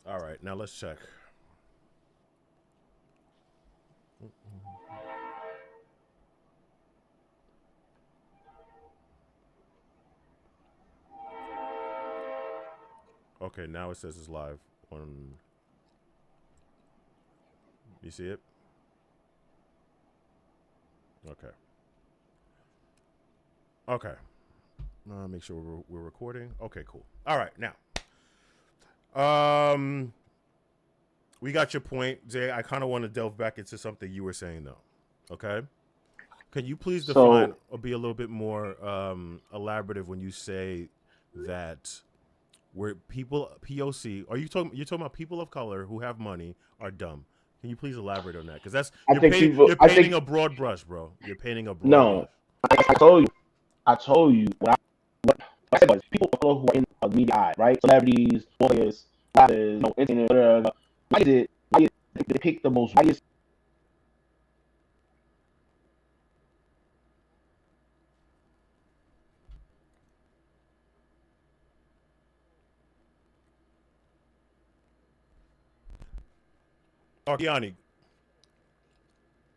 All right, now let's check. Okay, now it says it's live. On you see it? Okay. Okay. Make sure we're recording. Okay, cool. All right, now. Um, we got your point, Jay. I kind of want to delve back into something you were saying though. Okay. Can you please define So or be a little bit more elaborative when you say that where people POC are you're talking about people of color who have money are dumb? Can you please elaborate on that? Because that's I think people. you're I painting think a broad brush, bro. You're painting a broad no. brush. I told you. I told you. What I said was people of color who are in the media eye, right? Celebrities, lawyers, rappers, internet, whatever. Why is it? Why is they pick the most? Why is Arkiani.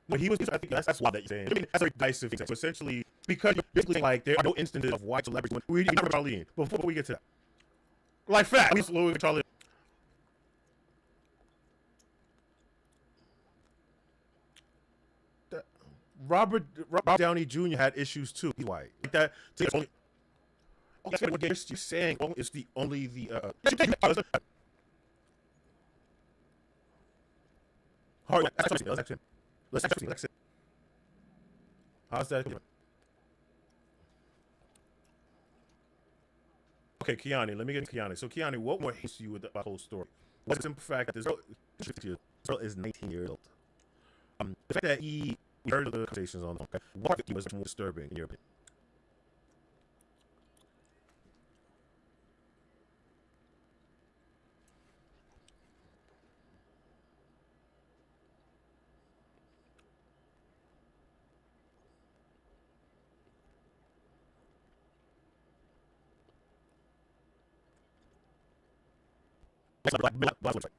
No, he was. I think that's why that you're saying. I mean, that's a decisive thing. So essentially, because you're basically saying, like there are no instances of white celebrities. We never Charlene. Before we get to that, like fact, we slowly Charlene. Robert Downey Jr. had issues too. He's white. Like that. So it's only, oh, that's what you're saying. Oh, it's the only the. Hard. Let's action. Let's action. Let's. How's that? Okay, Kiani. Let me get to Kiani. So Kiani, what more hates you with the whole story? What's the simple fact that this girl is 19 years old? The fact that he heard of the conversations on okay, what was more disturbing in your opinion? Black website.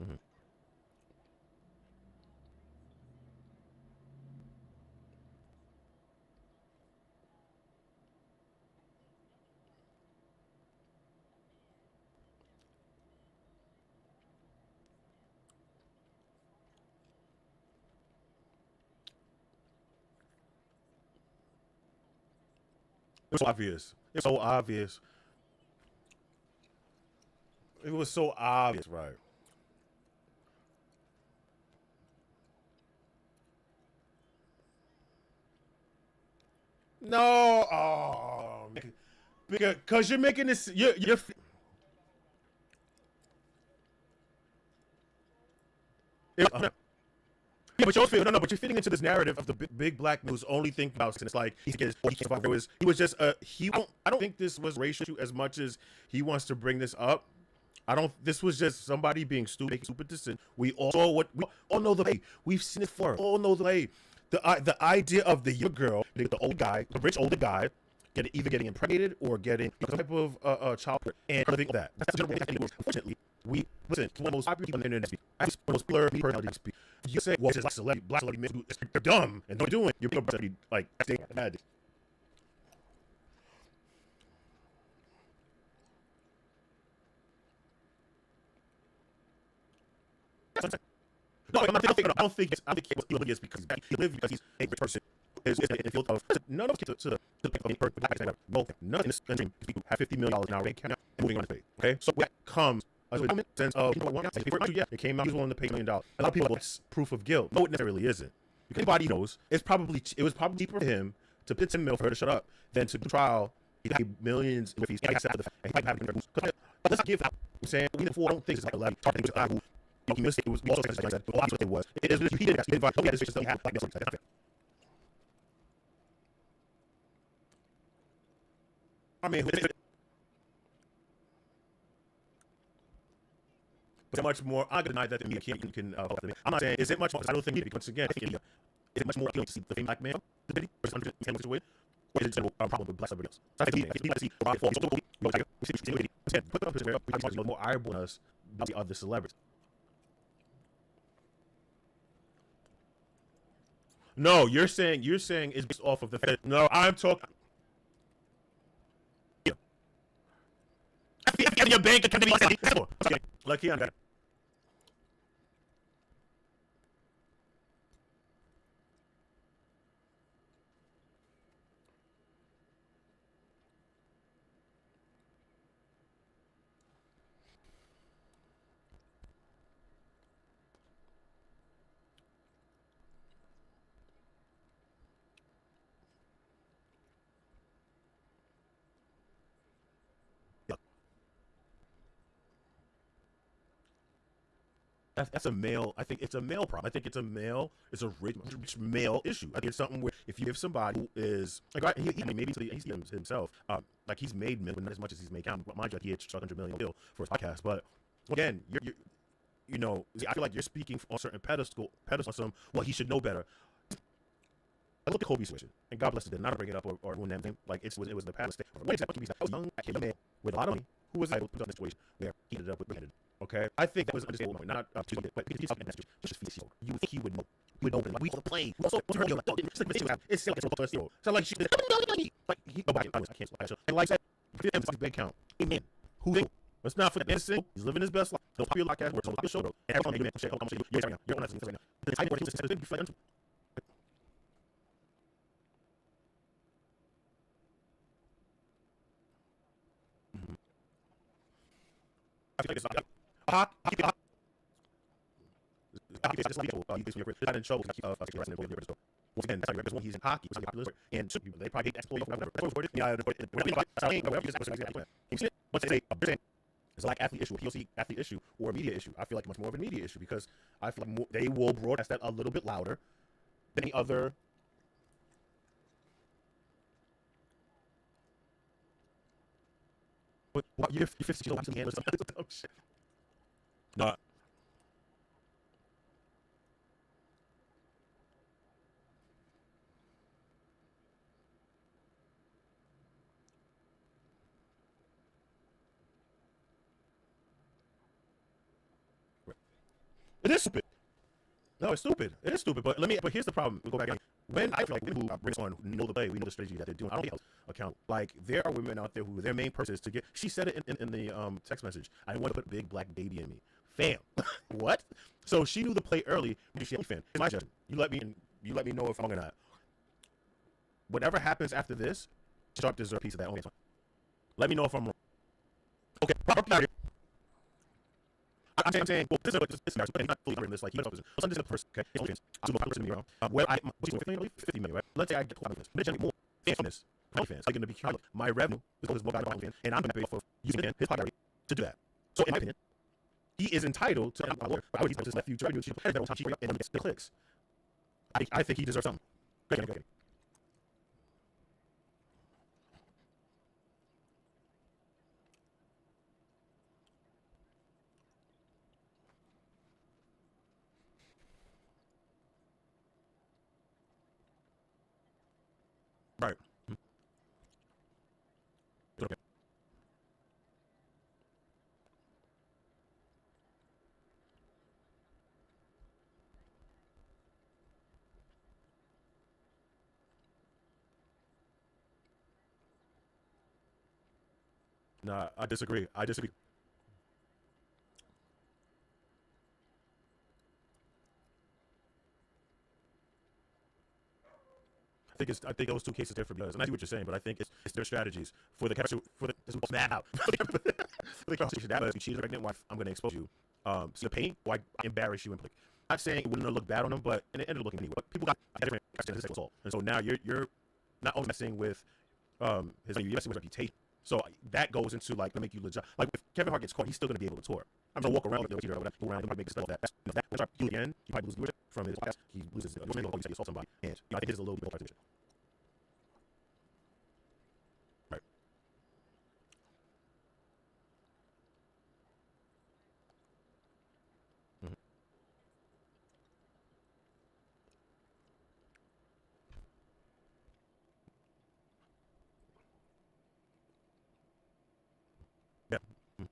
Mm-hmm. It was so obvious. It's so obvious. It was so obvious, right? No, oh, because you're making this. You're yeah, but you're no, no, but you're fitting into this narrative of the big black man who's only thinking about, and it's like he's getting he can't survive. He was just he. I don't think this was racial as much as he wants to bring this up. I don't. This was just somebody being stupid, making stupid decision. We all saw what we all know the way. We've seen it before. All know the way. The idea of the young girl, the old guy, the rich older guy, either getting impregnated or getting some type of child and living that. That's the general thing. Unfortunately, we listen. One of the most popular people on the internet speak. I just one of those blur personalities speak. You say, well, it's like black celebrity men, they're dumb and they're doing. You're being like bad. No, I'm not thinking. I don't think. I think he was because he lived because he's a rich person. Is in the field of none of us to the birth, but both none in this country people have $50 million now. They count and moving on to pay. Okay, so that comes as a sense of yeah, it came out. He was willing to pay $1 million. A lot of people that's proof of guilt. No, it necessarily isn't. Because anybody knows it was probably cheaper for him to pay 10 mil for her to shut up than to do trial. He got millions in fees. And I the fact and he might have because let's give out. I'm saying we the four don't think it's like a levy. Talking to who he missed it was also like that. A lot of it was. It is he did he invite. This just happened like this. I mean, but much more. I'm gonna deny that the media can. I'm not saying is it much more. I don't think media. Once again, I think media is it much more appealing to see the fame black man, the video, versus understand with, or is it a problem with black somebody else? So I think media. I see put up his more eyeball on us than the other celebrities. No, you're saying it's based off of the fact. No, I'm talking. Your bank account like he on that. That's a male. I think it's a male problem. I think it's a rich male issue. I think it's something where if you give somebody who is like maybe he's himself, like he's made million, not as much as he's made count. But mind you, he had $100 million bill for his podcast. But again, you know, I feel like you're speaking on a certain pedestal on some. Well, he should know better. I look at Kobe's situation, and God bless it. Not to bring it up or ruin that name. Like it was the past. What exactly? I was young man with a lot of money who was able to put on this situation where he ended up with beheaded. Okay, I think that was understandable. Not but he's talking that just you think he would know. He would know. Like we all play. Also, it's so like she like he I can't. And like that, bank account. Amen. Who? Let's not forget this thing. He's living his best life. The popular podcast works on the show though. And everyone make shit. You're on that right now. The type of thing is big flat. I think it's hockey. Once again, that's how he's in hockey. And they probably hate but they say it's like athlete issue, a POC athlete issue, or a media issue. I feel like much more of a media issue because I feel like they will broadcast that a little bit louder than any other. But you're 50 years old, or something. Oh, shit. No. It is stupid. No, it's stupid. It is stupid. But here's the problem. We'll go back. When I feel like women who bring on who know the play, we know the strategy that they're doing. I don't account. Like there are women out there who their main purpose is to get. She said it in the text message. I want to put big black baby in me. Fam, what? So she knew the play early. She a fan. It's my judgment. You let me know if I'm wrong or not. Whatever happens after this, Sharp deserves a piece of that. Okay, let me know if I'm wrong. Okay, proper. I'm saying, well, this is not fully covering this. Like, this is a person, okay? It's OnlyFans. I'm a person around. Where I, 50 million, right? Let's say I get OnlyFans. But generate more fans from this. OnlyFans. I'm going to be counted. My revenue is more valuable OnlyFans, and I'm going to pay for using his popularity to do that. So, in my opinion, he is entitled to. I would use this nephew, Jordan, she had that on top, and the clicks. I think he deserves something. Go. Right. Okay. Nah, I disagree. I think those two cases differ because, and I see what you're saying, but I think it's their strategies for the this was mad out. For the conversation that if you cheated pregnant wife, I'm going to expose you. So the pain, why embarrass you in public? I'm not saying it wouldn't look bad on them, but it ended up looking anyway. But people got a different assault, and so now you're not only messing with his you're messing with reputation. So that goes into like to make you legit. Like if Kevin Hart gets caught, he's still gonna be able to tour. I'm gonna walk around like go around and make stuff like that. That's you again. He probably loses viewership from his podcast. He loses viewership or he assault somebody, and I think it's a little bit of participation. Right. Mm-hmm. Yeah. Mm-hmm.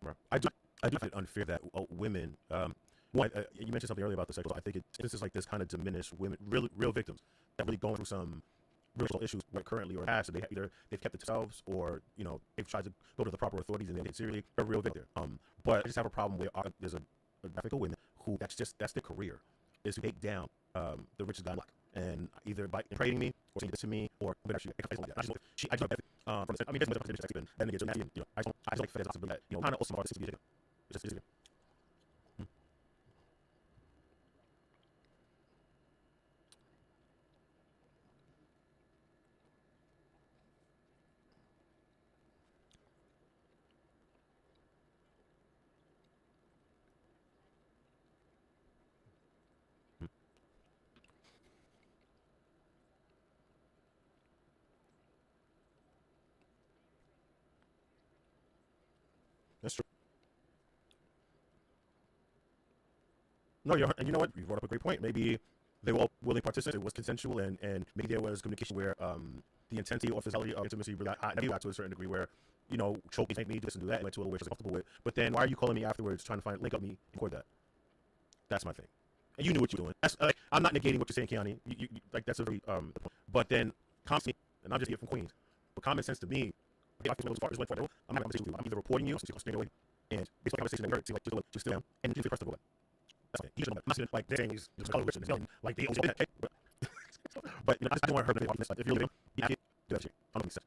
Right. I do find it unfair that women. One, you mentioned something earlier about the sexual. I think this is like this kind of diminished women, real victims that really going through some real issues right currently or past. So they either they've kept it to themselves or they've tried to go to the proper authorities and they take it seriously. They're a real victim. But I just have a problem where there's a graphic of women who that's their career is to take down the richest guy in black and either by trading me or saying this to me or whatever I just from the, I mean there's much that's been and it gets nasty and, I just like fed up that kind of awesome artists to be taken. It's just that's true. No, and you know what? You brought up a great point. Maybe they were all willing participants. It was consensual, and maybe there was communication where the intensity or physicality of intimacy really got to a certain degree where choke me, take me, this and do that, and went to a little where she's comfortable with. But then why are you calling me afterwards trying to link up me and record that? That's my thing. And you knew what you were doing. That's like I'm not negating what you're saying, Keanu. You like that's a very But then common and I'm just here from Queens. But common sense to me, if I feel those partners went for it, I'm not conversation with you. I'm either reporting you, since you're staying away, and based on the conversation that we heard, like just sit down and you feel pressed to go away. That's okay. You should know. I'm not saying like they're saying he's just color rich and he's young, like they always okay. But I just don't want to hurt anyone. Like if you're living, you can't do that shit. I don't make sense.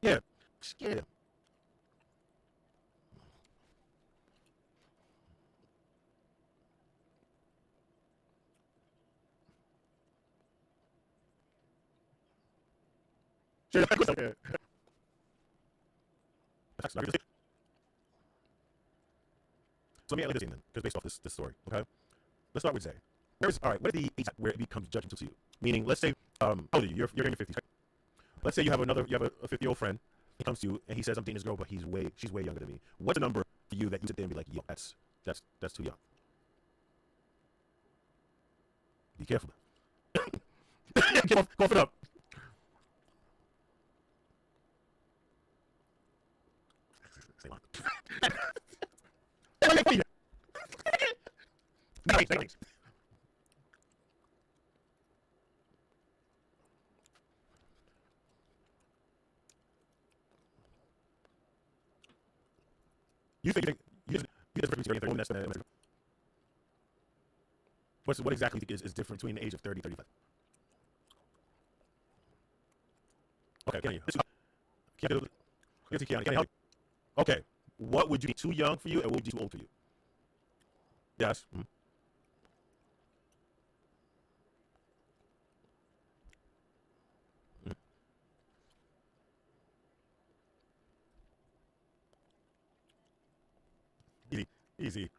Yeah. Yeah. Sure. Okay. So let me like this then, because based off this story, okay? Let's start with Zay. All right, what are the age where it becomes judgmental to you? Meaning, let's say, how old are you? You're in your 50s. Right? Let's say you have a 50-year-old friend. He comes to you and he says, I'm dating this girl, but she's way younger than me. What's the number for you that you sit there and be like, yo, that's too young? Be careful. Cough it up. Say on. Nice. You think you just woman that's what exactly is different between the age of 30 and 35? Okay, can you help? Okay, what would you be too young for you, and what would be too old for you? Yes. Mm-hmm. Easy, easy.